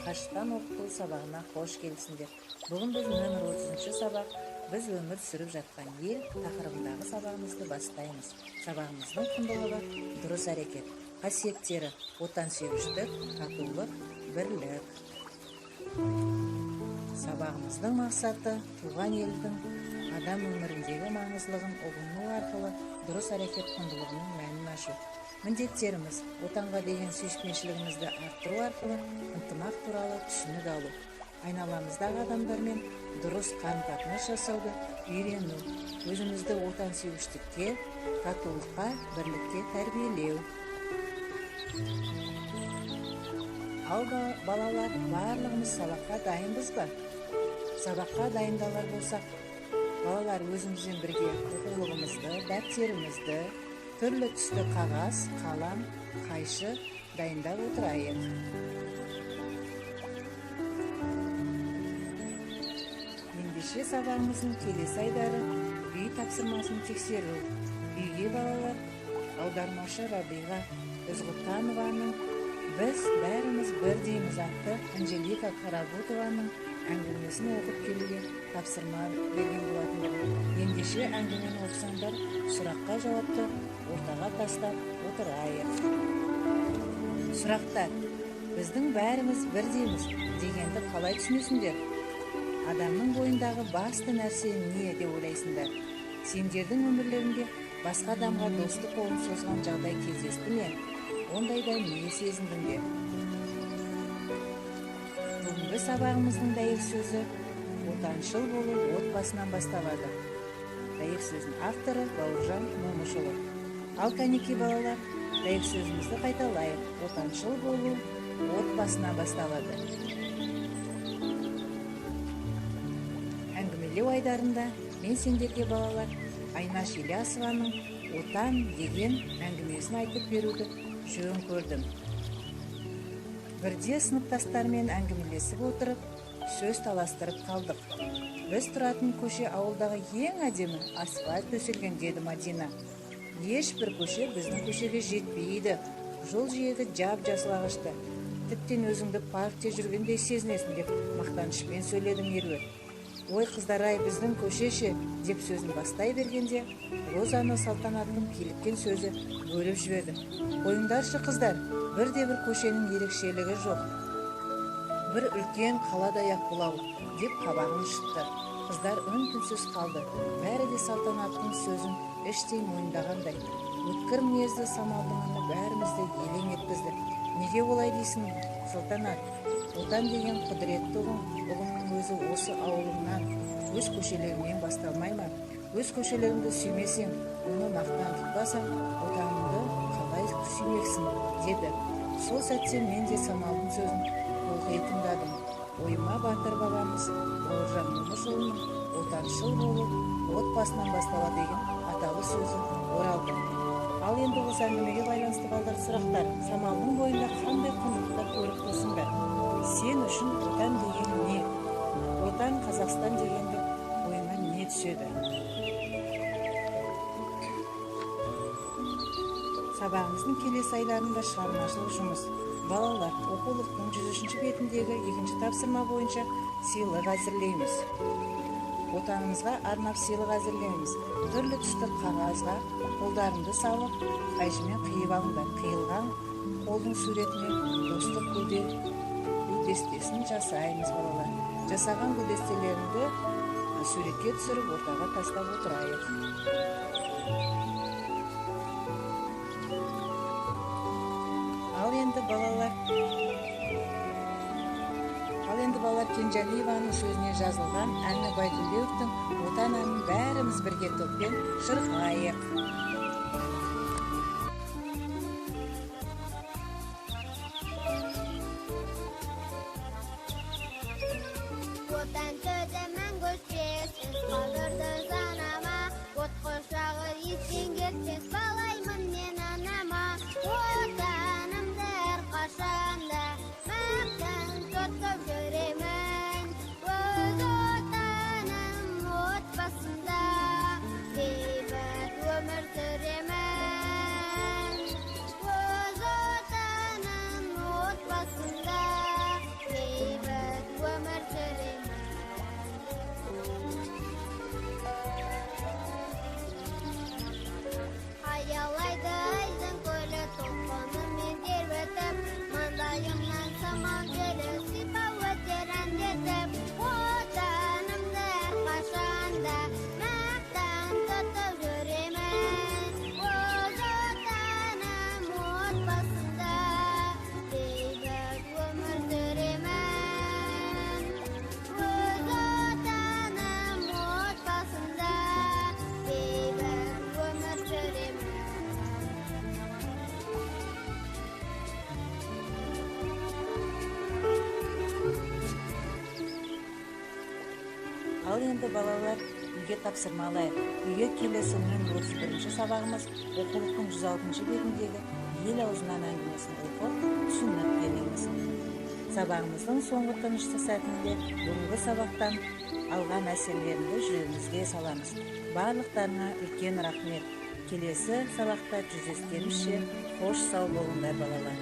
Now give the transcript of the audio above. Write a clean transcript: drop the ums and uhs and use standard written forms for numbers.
қашықтан оқыту сабағына қош келсіңдер. Бүгін біз нөмір 30 сабақ «Біз өмір сүріп жатқан ел» тақырыбындағы сабағымызды бастаймыз. Сабағымыздың құндылығы дұрыс әрекет, қасиеттері отансүйгіштік, татулық, бірлік. Сабағымыздың мақсаты туған елдің адам өміріндегі маңыздылығын ұғыну арқылы дұрыс әрекет құндылығының мәнін ашу. Міндеттеріміз отанға деген сүйіспеншілігімізді арттыру арқылы ынтымақ туралы түсінік алу. Айналамыздағы адамдармен дұрыс қарым-қатынас жасауды үйрену, өзімізді отансүйгіштікке, татулыққа, бірлікке тәрбиелеу. Ал балалар, барлығымыз сабаққа дайынбыз ба? Сабаққа дайындалар болсақ, балалар өзімізбен бірге оқулығымызды, дәптерімізді, түрлі түсті қағаз, қалам, қайшы дайындап отырайық. Ендеше сабағымыздың келесі айдары үй тапсырмасын тексеру. Үйге балалар аудармашы Рабиға Ізғұттанованың «Біз бәріміз бірдейміз» атты Анжелика Карабутованың әңгімесін оқып келуге тапсырма берген болатын. Ендеше әңгімені оқысаңдар, сұраққа жауапты ортаға тастап отырайық. Сұрақтар: біздің бәріміз бірдейміз дегенді қалай түсінесіңдер? Адамның бойындағы басты нәрсе не деп ойлайсыңдар? Сендердің өмірлерінде басқа адамға достық қолын созған жағдай кездесті ме? Ондайда не сезіндіңдер? Бүгінгі сабағымыздың дәйек сөзі «Отаншыл болу отбасынан басталады». Дәйек сөздің авторы Бауыржан Момышұлы. Ал кәнекей балалар, дәйек сөзімізді қайталайық. Отаншыл болу отбасынан басталады. Әңгімелеу айдарында мен сендерге балалар Айнаш Ильясованың «Отан» деген әңгімесін айтып беруді жөн көрдім. Бірде сыныптастармен әңгімелесіп отырып, сөз таластырып қалдық. Біз тұратын көше ауылдағы ең әдемі асфальт төселген, деді Мадина. Ешбір көше біздің көшеге жетпейді. Жол жиегі жап-жасыл ағашты. Тіптен өзіңді паркте жүргендей сезінесің, деп мақтанышпен сөйледі Меруерт. Ой қыздар-ай, біздің көшеше, деп сөзін бастай бергенде, Розаны Салтанаттың киліккен сөзі бөліп жіберді. Қойыңдаршы қыздар, бірде-бір көшенің ерекшелігі жоқ. Бір үлкен қаладай-ақ бұлау, деп қабағын шытты. Қыздар үн-түнсіз қалды. Бәрі де Салтанаттың сөзін іштей мойындағандай. Өткір мінезді Самалдың үні бәрімізді елең еткізді. Неге олай дейсің, Салтанат? Отан деген құдіретті ұғымның өзі осы ауылыңнан, өз көшелеріңнен басталмай ма? Өз көшелеріңді сүймесең, оны мақтан тұтпасаң, отаныңды қалай сүймексің, деді. Сол сәтте мен де Самалдың сөзін оқи тыңдадым. Ойыма батыр бабамыз Бауыржан Момышұлының «Отаншыл болу отбасынан басталады» деген аталы сөзі оралды. Ал енді осы әңгімеге байланысты балдар сұрақтар. Самалдың бойында қандай құндылықтар көріп тұрсыңдар? Сен үшін отан деген не? Отан Қазақстан дегенде ойыңа не түседі? Сабағымыздың келесі айларында шығармашылық жұмыс. Балалар, оқулықтың 103 бетіндегі 2-ші тапсырма бойынша сыйлық әзірлейміз. Отанымызға арнап сыйлық әзірлейміз. Түрлі түсті қағазға қолдарыңды салып, қайшымен қиып алыңдар. Қиылған қолдың суретіне достық гүлдестесін жасаймыз балалар. Жасаған гүлдестелеріңді суретке түсіріп ортаға тастап отырайық. Ал енді балалар Кенжалиеваның сөзіне жазылған Әні Байдуллеевтің «Отан» әнін бәріміз бірге топпен шырқайық. Отан сөзі мәңгі өшпес, із қалдырды санама, от құшағы естен кетпес, балаймын мен анама. Отанымды әрқашанда мақтан тұтып жүремін, өз отаным отбасында бейбіт өмір сүремін. Өз отаным отбасында Ал енді балалар үйге тапсырма алайық. Үйге келесі 31-ші сабағымыз оқулықтың 106-шы бетіндегі ел аузынан әңгімесін оқып, түсінік денеңіз. Сабағымыздың соңғы тыныштық сәтінде бүгінгі сабақтан алған әсерлерді жүрегімізге саламыз. Барлықтарына үлкен рахмет. Келесі сабақта жүздескенімізше қош сау болыңдар балалар.